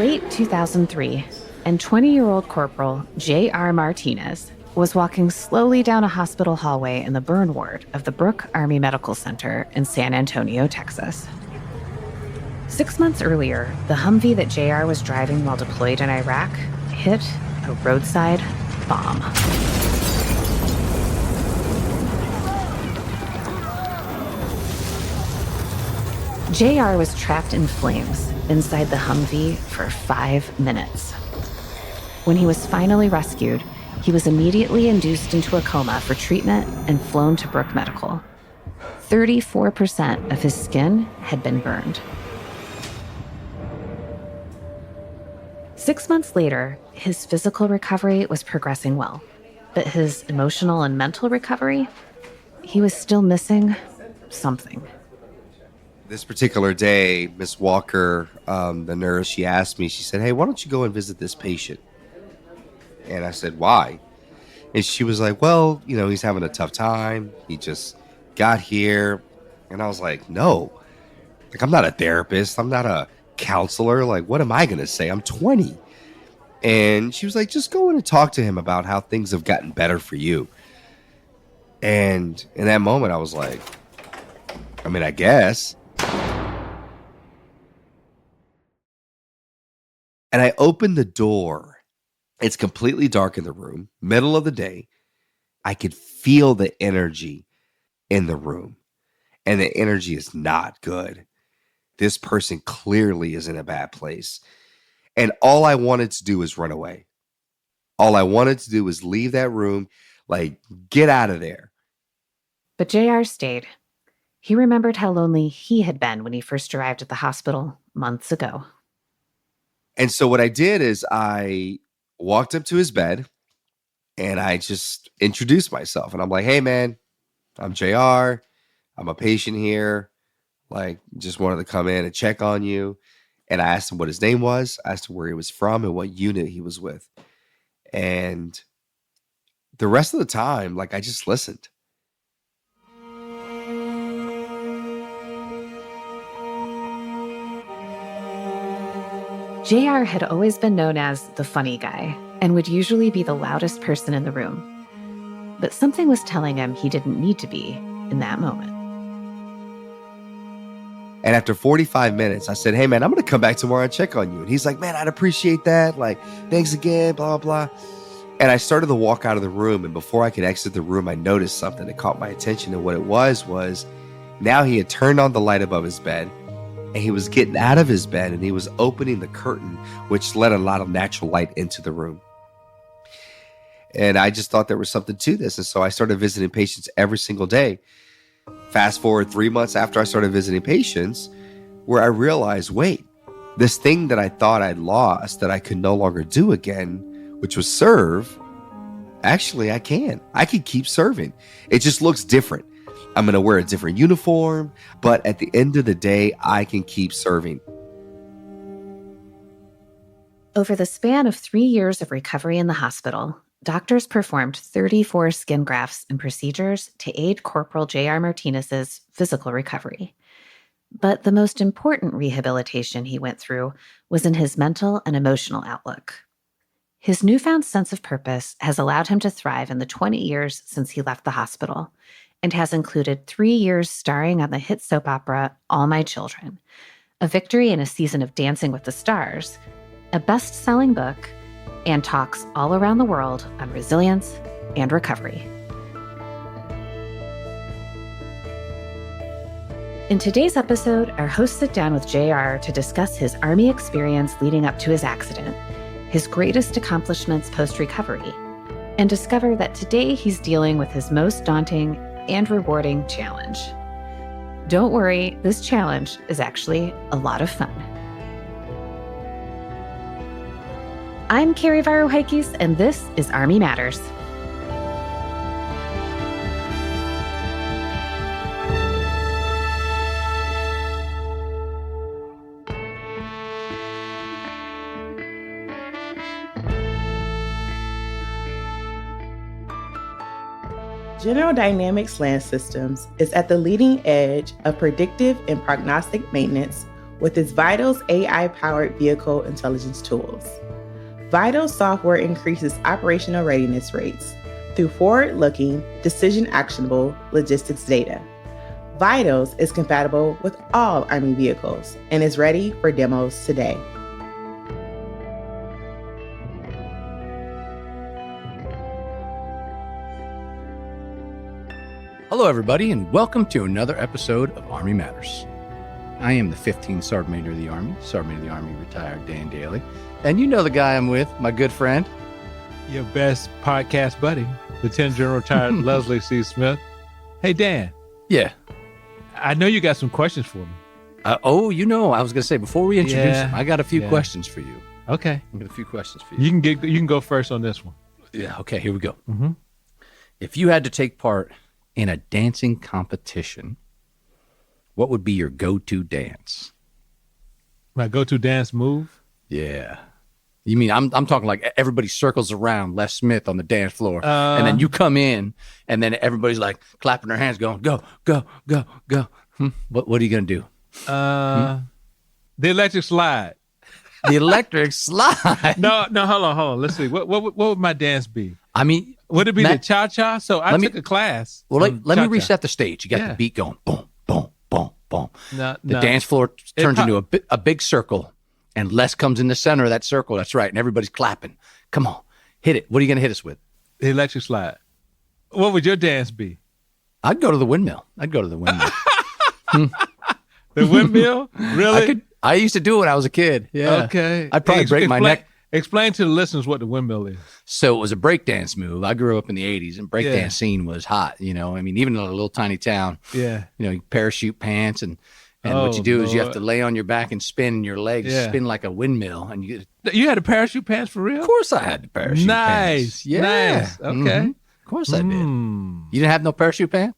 late 2003, and 20-year-old Corporal J.R. Martinez was walking slowly down a hospital hallway in the burn ward of the Brooke Army Medical Center in San Antonio, Texas. 6 months earlier, the Humvee that J.R. was driving while deployed in Iraq hit a roadside bomb. J.R. was trapped in flames inside the Humvee for 5 minutes. When he was finally rescued, he was immediately induced into a coma for treatment and flown to Brooke Medical. 34% of his skin had been burned. 6 months later, his physical recovery was progressing well, but his emotional and mental recovery, he was still missing something. This particular day, Miss Walker, the nurse, she asked me, she said, "Hey, why don't you go and visit this patient?" And I said, "Why?" And she was like, "Well, he's having a tough time. He just got here." And I was like, "No, I'm not a therapist. I'm not a counselor. What am I going to say? I'm 20. And she was like, "Just go in and talk to him about how things have gotten better for you." And in that moment, I was like, I guess. And I opened the door. It's completely dark in the room, middle of the day. I could feel the energy in the room, and the energy is not good. This person clearly is in a bad place. And all I wanted to do was run away. All I wanted to do was leave that room, get out of there. But JR stayed. He remembered how lonely he had been when he first arrived at the hospital months ago. And so what I did is I walked up to his bed and I just introduced myself. And I'm like, "Hey, man, I'm JR. I'm a patient here. Just wanted to come in and check on you." And I asked him what his name was. I asked him where he was from and what unit he was with. And the rest of the time, I just listened. JR had always been known as the funny guy and would usually be the loudest person in the room. But something was telling him he didn't need to be in that moment. And after 45 minutes, I said, "Hey, man, I'm going to come back tomorrow and check on you." And he's like, "Man, I'd appreciate that. Thanks again, blah, blah, blah." And I started to walk out of the room. And before I could exit the room, I noticed something that caught my attention. And what it was now he had turned on the light above his bed. And he was getting out of his bed and he was opening the curtain, which let a lot of natural light into the room. And I just thought there was something to this. And so I started visiting patients every single day. Fast forward 3 months after I started visiting patients, where I realized, wait, this thing that I thought I'd lost, that I could no longer do again, which was serve, actually I can. I can keep serving. It just looks different. I'm going to wear a different uniform, but at the end of the day, I can keep serving. Over the span of 3 years of recovery in the hospital, doctors performed 34 skin grafts and procedures to aid Corporal J.R. Martinez's physical recovery. But the most important rehabilitation he went through was in his mental and emotional outlook. His newfound sense of purpose has allowed him to thrive in the 20 years since he left the hospital, and has included 3 years starring on the hit soap opera All My Children, a victory in a season of Dancing with the Stars, a best-selling book, and talks all around the world on resilience and recovery. In today's episode, our hosts sit down with JR to discuss his Army experience leading up to his accident, his greatest accomplishments post-recovery, and discover that today he's dealing with his most daunting and rewarding challenge. Don't worry, this challenge is actually a lot of fun. I'm Carrie Varohaikis, and this is Army Matters. General Dynamics Land Systems is at the leading edge of predictive and prognostic maintenance with its Vitals AI-powered vehicle intelligence tools. Vitals software increases operational readiness rates through forward-looking, decision-actionable logistics data. Vitals is compatible with all Army vehicles and is ready for demos today. Hello, everybody, and welcome to another episode of Army Matters. I am the 15th Sergeant Major of the Army, Sergeant Major of the Army, retired Dan Dailey. And you know the guy I'm with, my good friend. Your best podcast buddy, Lieutenant General retired Leslie C. Smith. Hey, Dan. Yeah. I know you got some questions for me. I was going to say, before we introduce him, I got a few questions for you. Okay. I got a few questions for you. You can go first on this one. Yeah, okay, here we go. Mm-hmm. If you had to take part in a dancing competition, what would be your go-to dance? My go-to dance move? Yeah. You mean I'm talking like everybody circles around Les Smith on the dance floor, and then you come in, and then everybody's like clapping their hands, going go, go, go, go. What are you gonna do? The electric slide. The electric slide. No, hold on. Let's see. What would my dance be? I mean, would it be the cha-cha? So I took a class. Well, let me reset the stage. You got the beat going, boom, boom, boom, boom. No. Dance floor turns into a big circle, and Les comes in the center of that circle. That's right, and everybody's clapping. Come on, hit it. What are you going to hit us with? The electric slide. What would your dance be? I'd go to the windmill. The windmill? Really? I used to do it when I was a kid. Yeah. Okay. I'd probably break my neck. Explain to the listeners what the windmill is. So it was a breakdance move. I grew up in the 80s, and breakdance scene was hot. You know, I mean, even in a little tiny town, you parachute pants, and what you do is you have to lay on your back and spin, and your legs spin like a windmill. And you had a parachute pants for real? Of course I had the parachute pants. Nice. Yeah. Nice. Okay. Mm-hmm. Of course I did. You didn't have no parachute pants?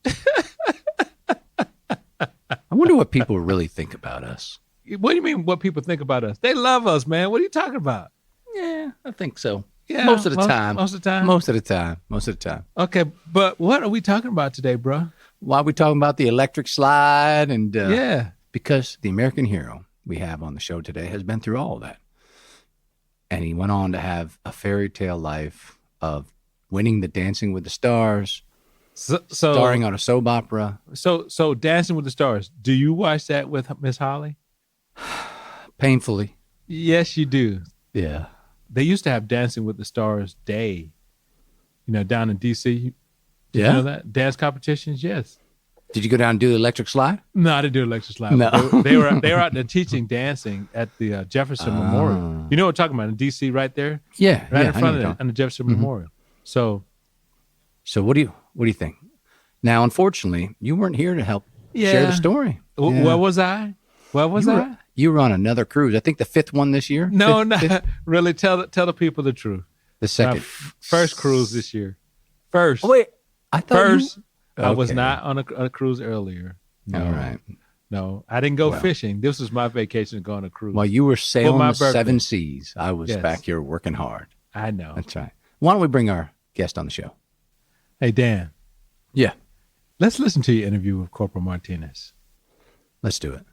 I wonder what people really think about us. What do you mean what people think about us? They love us, man. What are you talking about? Yeah, I think so. Yeah, most of the time. Most of the time? Most of the time. Okay, but what are we talking about today, bro? Why are we talking about the electric slide? And because the American hero we have on the show today has been through all of that. And he went on to have a fairy tale life of winning the Dancing with the Stars, starring on a soap opera. So Dancing with the Stars, do you watch that with Miss Holly? Painfully. Yes, you do. Yeah. They used to have Dancing with the Stars Day, down in D.C. Did you know that? Dance competitions, yes. Did you go down and do the electric slide? No, I didn't do electric slide. No. They were out there teaching dancing at the Jefferson Memorial. You know what I'm talking about, in D.C. right there? Yeah. Right in front of it, on the Jefferson Memorial. So what do you think? Now, unfortunately, you weren't here to help share the story. Where was I? You were on another cruise. I think the fifth one this year. No, really. Tell the people the truth. The second, first cruise this year. First. Oh, wait, I thought I was not on a cruise earlier. No. All right. No, I didn't go fishing. This was my vacation to go on a cruise. While you were sailing the seven seas, I was back here working hard. I know. That's right. Why don't we bring our guest on the show? Hey, Dan. Yeah. Let's listen to your interview with Corporal Martinez. Let's do it.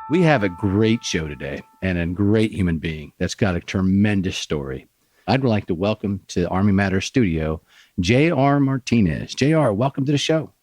We have a great show today and a great human being that's got a tremendous story. I'd like to welcome to Army Matters Studio, J.R. Martinez. J.R., welcome to the show.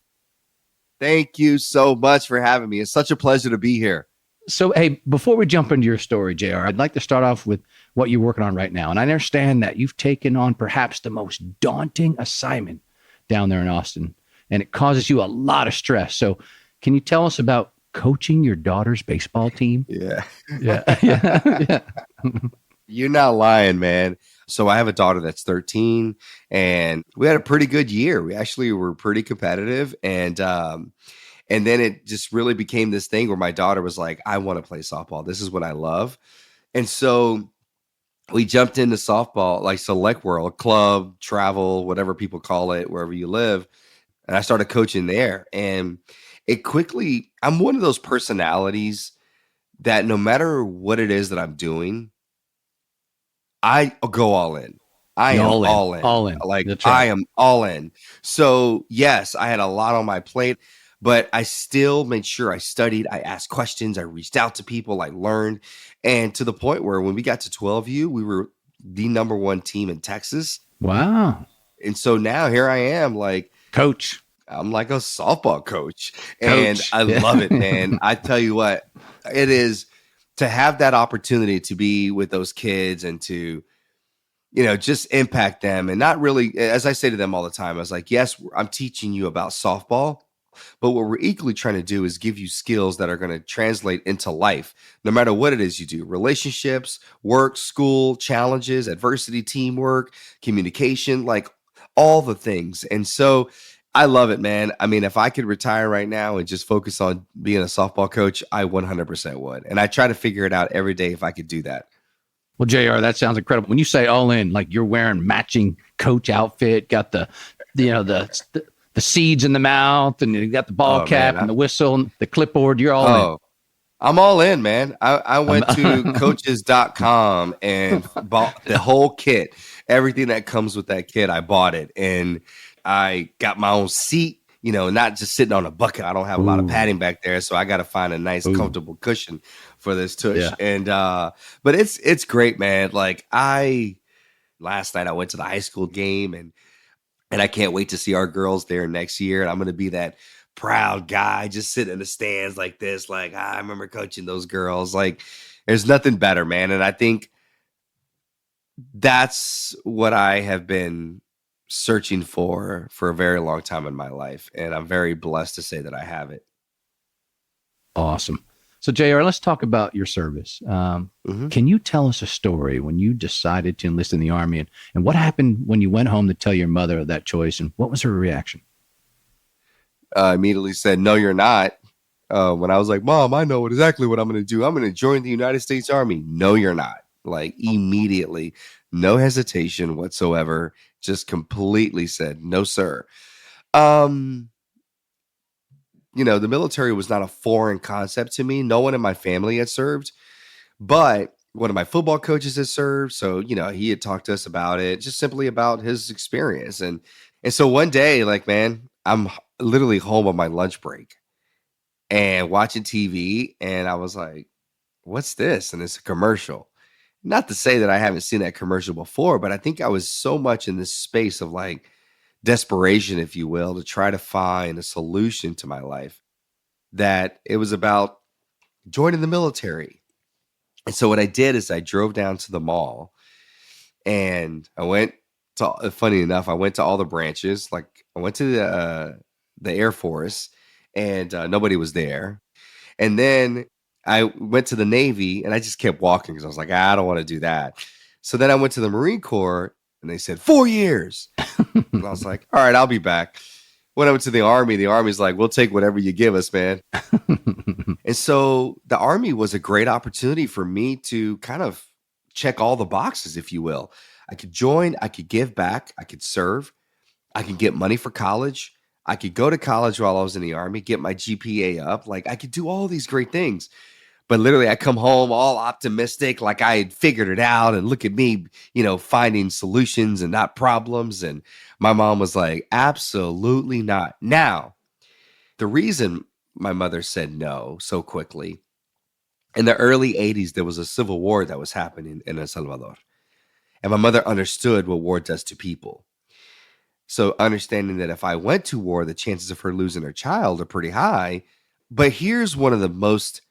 Thank you so much for having me. It's such a pleasure to be here. So, hey, before we jump into your story, J.R., I'd like to start off with what you're working on right now. And I understand that you've taken on perhaps the most daunting assignment down there in Austin, and it causes you a lot of stress. So can you tell us about coaching your daughter's baseball team? Yeah. You're not lying, man. So I have a daughter that's 13, and we had a pretty good year. We actually were pretty competitive, and then it just really became this thing where my daughter was like, I want to play softball. This is what I love. And so we jumped into softball, like Select World, club, travel, whatever people call it, wherever you live. And I started coaching there. And it quickly, I'm one of those personalities that no matter what it is that I'm doing, I go all in. I You're am all in. all in. All in. Like, That's I right. am all in. So, yes, I had a lot on my plate, but I still made sure I studied. I asked questions. I reached out to people. I learned. And to the point where when we got to 12U, we were the number one team in Texas. Wow. And so now here I am, like, Coach. I'm like a softball coach. And Coach. I Yeah. love it, man. I tell you what, it is to have that opportunity to be with those kids and to, just impact them and not really, as I say to them all the time, I was like, yes, I'm teaching you about softball, but what we're equally trying to do is give you skills that are going to translate into life, no matter what it is you do: relationships, work, school, challenges, adversity, teamwork, communication, like all the things. And so I love it, man. I mean, if I could retire right now and just focus on being a softball coach, I 100% would. And I try to figure it out every day if I could do that. Well, JR, that sounds incredible. When you say all in, like you're wearing matching coach outfit, got the seeds in the mouth, and you got the ball cap and the whistle and the clipboard. You're all in. I'm all in, man. I went to coaches.com and bought the whole kit. Everything that comes with that kit, I bought it. And I got my own seat, not just sitting on a bucket. I don't have a lot of padding back there, so I got to find a nice, comfortable cushion for this tush. Yeah. And but it's great, man. Like last night I went to the high school game, and I can't wait to see our girls there next year. And I'm going to be that proud guy just sitting in the stands like this, like, I remember coaching those girls. Like, there's nothing better, man. And I think that's what I have been searching for a very long time in my life. And I'm very blessed to say that I have it. Awesome. So, JR, let's talk about your service. Can you tell us a story when you decided to enlist in the Army, and what happened when you went home to tell your mother of that choice, and what was her reaction? Immediately said, "No, you're not." When I was like, "Mom, I know exactly what I'm going to do. I'm going to join the United States Army." "No, you're not." Like, immediately, no hesitation whatsoever, just completely said, "No, sir." The military was not a foreign concept to me. No one in my family had served, but one of my football coaches had served. So, he had talked to us about it, just simply about his experience. And so one day, like, man, I'm literally home on my lunch break and watching TV. And I was like, what's this? And it's a commercial. Not to say that I haven't seen that commercial before, but I think I was so much in this space of like desperation, if you will, to try to find a solution to my life, that it was about joining the military. And so what I did is I drove down to the mall, and I went to, funny enough, I went to all the branches. Like, I went to the Air Force, and nobody was there. And then I went to the Navy, and I just kept walking because I was like, I don't want to do that. So then I went to the Marine Corps, and they said 4 years. And I was like, all right, I'll be back. When I went to the Army's like, we'll take whatever you give us, man. And so the Army was a great opportunity for me to kind of check all the boxes, if you will. I could join, I could give back, I could serve, I could get money for college, I could go to college while I was in the Army, get my GPA up. Like, I could do all these great things. But literally, I come home all optimistic, like I had figured it out, and look at me, finding solutions and not problems. And my mom was like, absolutely not. Now, the reason my mother said no so quickly, in the early 80s, there was a civil war that was happening in El Salvador. And my mother understood what war does to people. So understanding that if I went to war, the chances of her losing her child are pretty high. But here's one of the most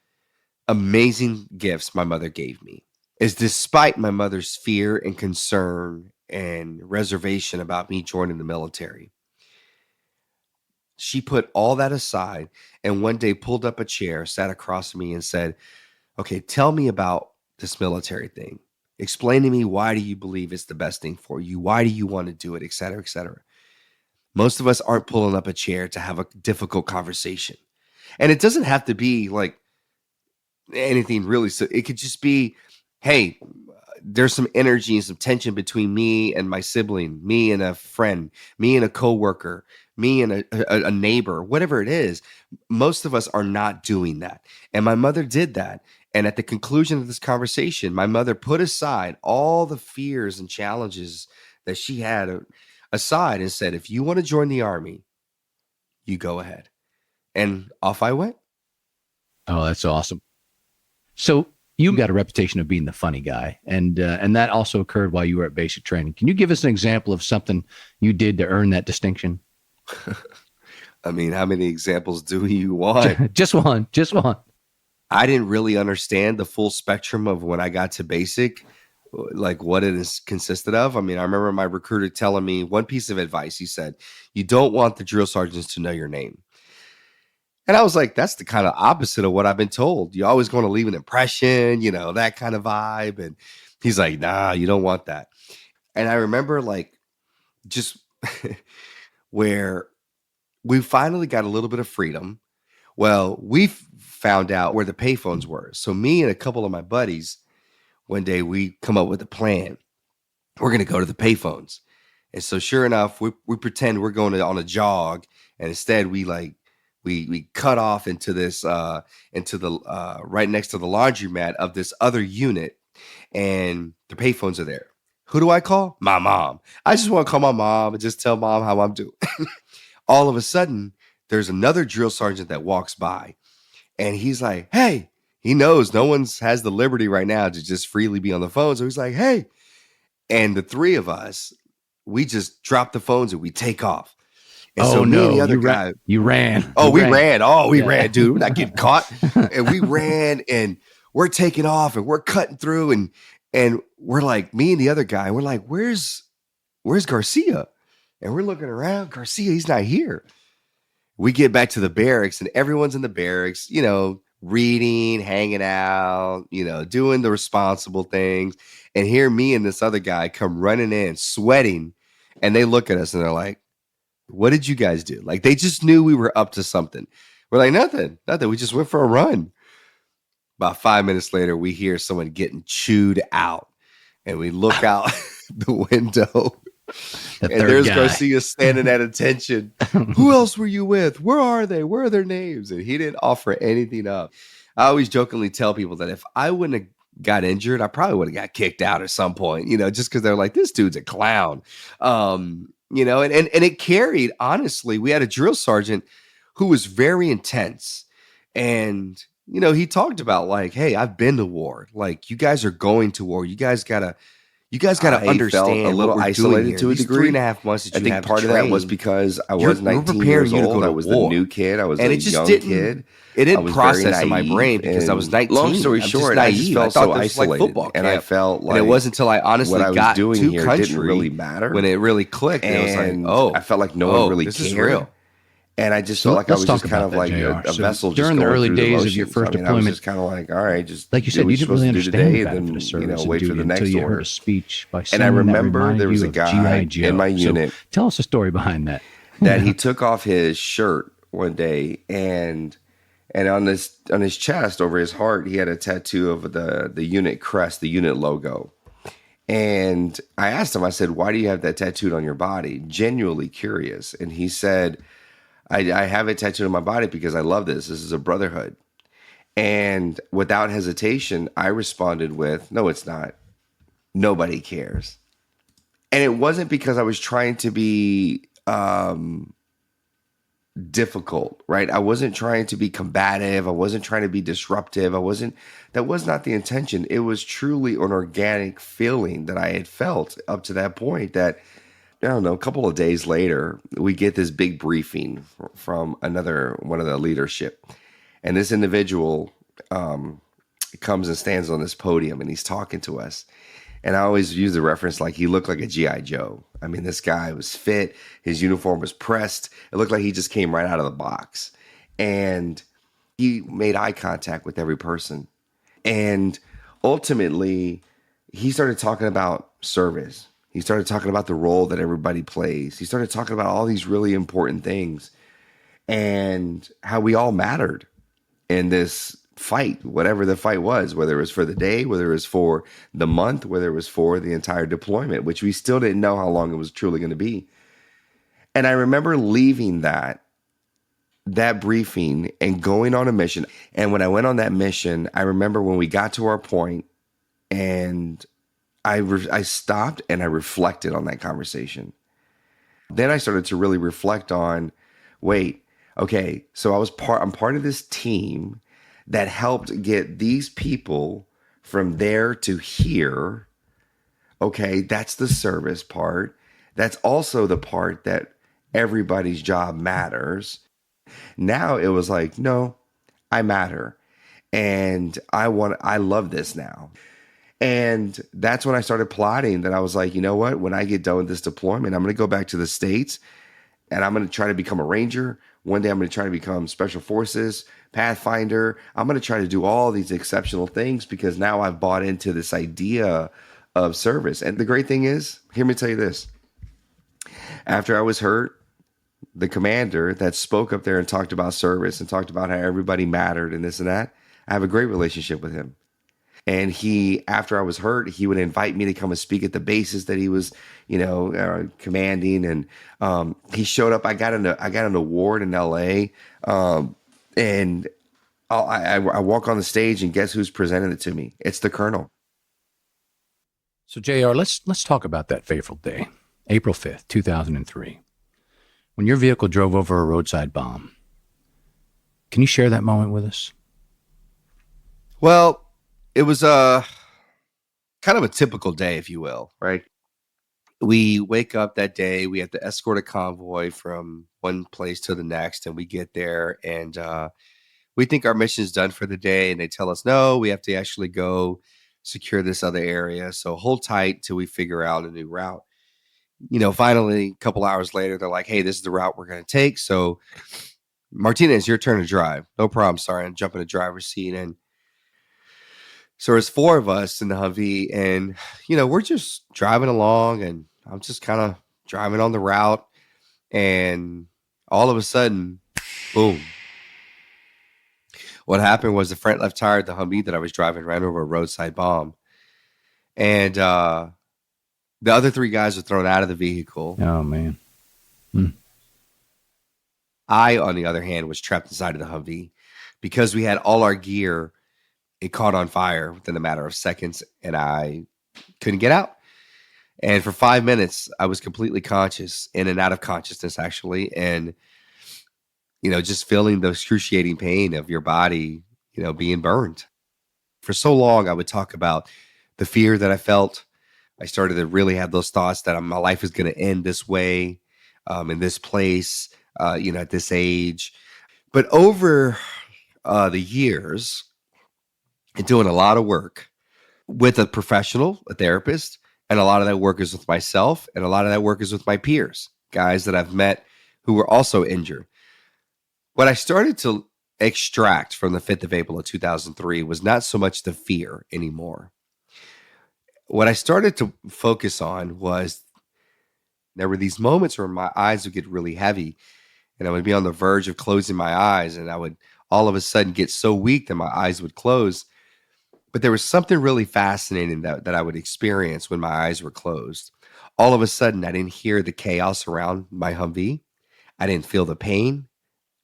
amazing gifts my mother gave me, is despite my mother's fear and concern and reservation about me joining the military, she put all that aside and one day pulled up a chair, sat across from me, and said, okay, tell me about this military thing. Explain to me, why do you believe it's the best thing for you? Why do you want to do it, et cetera, et cetera. Most of us aren't pulling up a chair to have a difficult conversation. And it doesn't have to be like anything really. So it could just be, hey, there's some energy and some tension between me and my sibling, me and a friend, me and a coworker, me and a neighbor, whatever it is. Most of us are not doing that. And my mother did that. And at the conclusion of this conversation, my mother put aside all the fears and challenges that she had aside and said, if you want to join the Army, you go ahead. And off I went. Oh, that's awesome. So you got a reputation of being the funny guy, and that also occurred while you were at basic training. Can you give us an example of something you did to earn that distinction? I mean, how many examples do you want? Just one. I didn't really understand the full spectrum of when I got to basic, like what it is consisted of. I mean, I remember my recruiter telling me one piece of advice. He said, you don't want the drill sergeants to know your name. And I was like, that's the kind of opposite of what I've been told. You always want to leave an impression, that kind of vibe. And he's like, nah, you don't want that. And I remember like just where we finally got a little bit of freedom. Well, we found out where the payphones were. So me and a couple of my buddies, one day we come up with a plan. We're going to go to the payphones. And so sure enough, we pretend we're going on a jog. And instead we cut off into this, into the right next to the laundromat of this other unit. And the payphones are there. Who do I call? My mom. I just want to call my mom and just tell mom how I'm doing. All of a sudden, there's another drill sergeant that walks by and he's like, hey, he knows no one's has the liberty right now to just freely be on the phone. So he's like, hey, and the three of us, we just drop the phones and we take off. And so me and the other guy, you ran. Oh, we ran. Oh, we ran, dude. We're not getting caught. And we ran and we're taking off and we're cutting through and we're like, me and the other guy, we're like, where's Garcia? And we're looking around. Garcia, he's not here. We get back to the barracks and everyone's in the barracks, reading, hanging out, doing the responsible things. And here me and this other guy come running in, sweating. And they look at us and they're like, what did you guys do? Like they just knew we were up to something. We're like, nothing. We just went for a run. About 5 minutes later, we hear someone getting chewed out. And we look out the window. And there's guy. Garcia standing at attention. Who else were you with? Where are they? Where are their names? And he didn't offer anything up. I always jokingly tell people that if I wouldn't have got injured, I probably would have got kicked out at some point, just because they're like, this dude's a clown. And it carried, honestly, we had a drill sergeant who was very intense. And, he talked about like, hey, I've been to war. Like, you guys are going to war. You guys got to understand a little isolated to a degree. 3.5 months that I you think have part trained, of that was because I was 19 years old. I was the new kid. I was a young kid. It didn't process in my brain because I was 19. Long story short, I just felt so isolated. Like and I felt like and it wasn't until I honestly what I was got doing to here country didn't really matter. When it really clicked. And it was like, oh, I felt like no one really this cared. Is real. And I just felt like I was just kind of like a vessel. During the early days of your first deployment, I was just kind of like, all right, just like you said, you didn't really understand the benefit of service wait for the next until you order. heard a speech by and someone I remember that there was a guy in my unit. So tell us the story behind that. That he took off his shirt one day and on his chest over his heart he had a tattoo of the unit crest, the unit logo. And I asked him, I said, why do you have that tattooed on your body? Genuinely curious. And he said, I have it tattooed on my body because I love this. This is a brotherhood. And without hesitation, I responded with, no, it's not. Nobody cares. And it wasn't because I was trying to be difficult, right? I wasn't trying to be combative. I wasn't trying to be disruptive. That was not the intention. It was truly an organic feeling that I had felt up to that point that, I don't know, a couple of days later, we get this big briefing from one of the leadership. And this individual comes and stands on this podium and he's talking to us. And I always use the reference like he looked like a G.I. Joe. I mean, this guy was fit. His uniform was pressed. It looked like he just came right out of the box. And he made eye contact with every person. And ultimately, he started talking about service. He started talking about the role that everybody plays. He started talking about all these really important things and how we all mattered in this fight, whatever the fight was, whether it was for the day, whether it was for the month, whether it was for the entire deployment, which we still didn't know how long it was truly going to be. And I remember leaving that briefing and going on a mission. And when I went on that mission, I remember when we got to our point and I stopped and I reflected on that conversation. Then I started to really reflect on, wait, okay, so I'm part of this team that helped get these people from there to here. Okay, that's the service part. That's also the part that everybody's job matters. Now it was like, no, I matter. And I love this now. And that's when I started plotting that I was like, you know what? When I get done with this deployment, I'm going to go back to the States and I'm going to try to become a ranger. One day I'm going to try to become special forces, Pathfinder. I'm going to try to do all these exceptional things because now I've bought into this idea of service. And the great thing is, hear me tell you this. After I was hurt, the commander that spoke up there and talked about service and talked about how everybody mattered and this and that, I have a great relationship with him. And after I was hurt, he would invite me to come and speak at the bases that he was, commanding. And he showed up. I got an award in L.A. And I walk on the stage, and guess who's presenting it to me? It's the colonel. So JR, let's talk about that fateful day, April 5th, 2003, when your vehicle drove over a roadside bomb. Can you share that moment with us? Well, it was a kind of a typical day, if you will, right? We wake up that day, we have to escort a convoy from one place to the next, and we get there and we think our mission is done for the day, and they tell us, no, we have to actually go secure this other area. So hold tight till we figure out a new route. Finally, a couple hours later, they're like, hey, this is the route we're going to take. So Martinez, your turn to drive. No problem. Sorry. I'm jumping the driver's seat. And so there's four of us in the Humvee, and, we're just driving along, and I'm just kind of driving on the route. And all of a sudden, boom. What happened was the front left tire of the Humvee that I was driving ran over a roadside bomb. And the other three guys were thrown out of the vehicle. Oh, man. I, on the other hand, was trapped inside of the Humvee because we had all our gear. It caught on fire within a matter of seconds, and I couldn't get out. And for 5 minutes, I was completely conscious, in and out of consciousness, actually. And, just feeling the excruciating pain of your body, being burned. For so long, I would talk about the fear that I felt. I started to really have those thoughts that my life is going to end this way, in this place, at this age. But over the years, and doing a lot of work with a professional, a therapist, and a lot of that work is with myself, and a lot of that work is with my peers, guys that I've met who were also injured. What I started to extract from the 5th of April of 2003 was not so much the fear anymore. What I started to focus on was there were these moments where my eyes would get really heavy, and I would be on the verge of closing my eyes, and I would all of a sudden get so weak that my eyes would close. But there was something really fascinating that I would experience when my eyes were closed. All of a sudden, I didn't hear the chaos around my Humvee. I didn't feel the pain.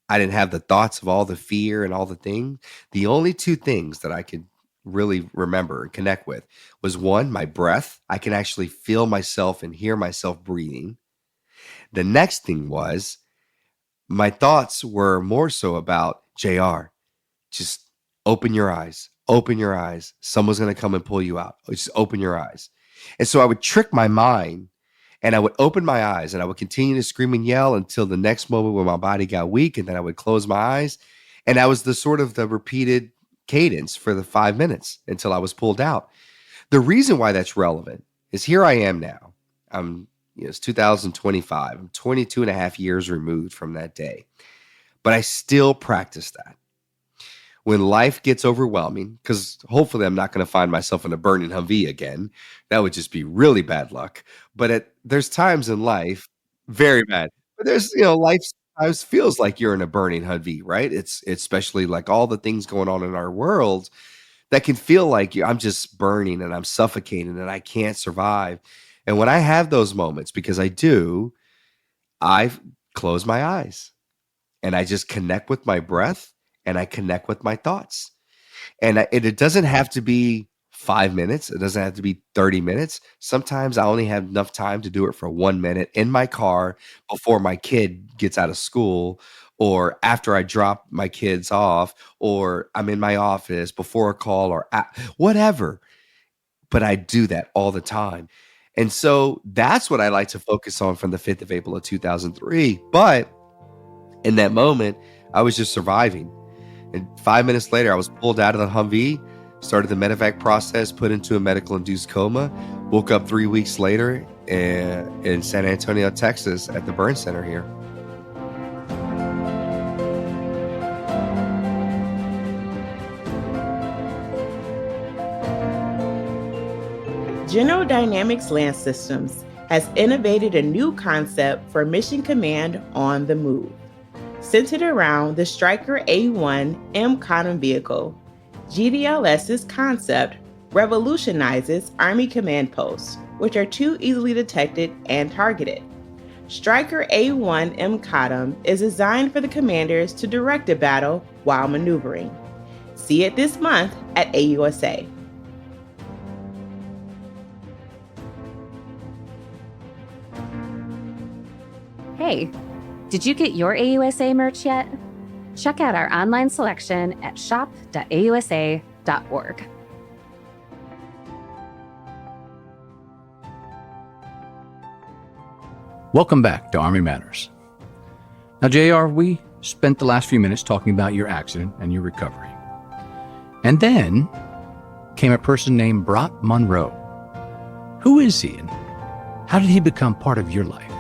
I didn't have the thoughts of all the fear and all the things. The only two things that I could really remember and connect with was, one, my breath. I can actually feel myself and hear myself breathing. The next thing was my thoughts were more so about, JR, just open your eyes. Open your eyes. Someone's going to come and pull you out. Just open your eyes. And so I would trick my mind, and I would open my eyes, and I would continue to scream and yell until the next moment when my body got weak, and then I would close my eyes. And that was the repeated cadence for the 5 minutes until I was pulled out. The reason why that's relevant is here I am now. It's 2025. I'm 22 and a half years removed from that day. But I still practice that. When life gets overwhelming, because hopefully I'm not going to find myself in a burning Humvee again. That would just be really bad luck. But there's times in life, very bad. But there's, life sometimes feels like you're in a burning Humvee, right? It's especially like all the things going on in our world that can feel like I'm just burning and I'm suffocating and I can't survive. And when I have those moments, because I do, I close my eyes and I just connect with my breath. And I connect with my thoughts. And it doesn't have to be 5 minutes. It doesn't have to be 30 minutes. Sometimes I only have enough time to do it for 1 minute in my car before my kid gets out of school, or after I drop my kids off, or I'm in my office before a call, or whatever. But I do that all the time. And so that's what I like to focus on from the 5th of April of 2003. But in that moment, I was just surviving. And 5 minutes later, I was pulled out of the Humvee, started the medevac process, put into a medical-induced coma, woke up 3 weeks later in San Antonio, Texas, at the burn center here. General Dynamics Land Systems has innovated a new concept for mission command on the move. Centered around the Stryker A1 M-Cotton vehicle, GDLS's concept revolutionizes Army command posts, which are too easily detected and targeted. Stryker A1 M-Cotton is designed for the commanders to direct a battle while maneuvering. See it this month at AUSA. Hey, did you get your AUSA merch yet? Check out our online selection at shop.ausa.org. Welcome back to Army Matters. Now, JR, we spent the last few minutes talking about your accident and your recovery. And then came a person named Brock Monroe. Who is he, and how did he become part of your life?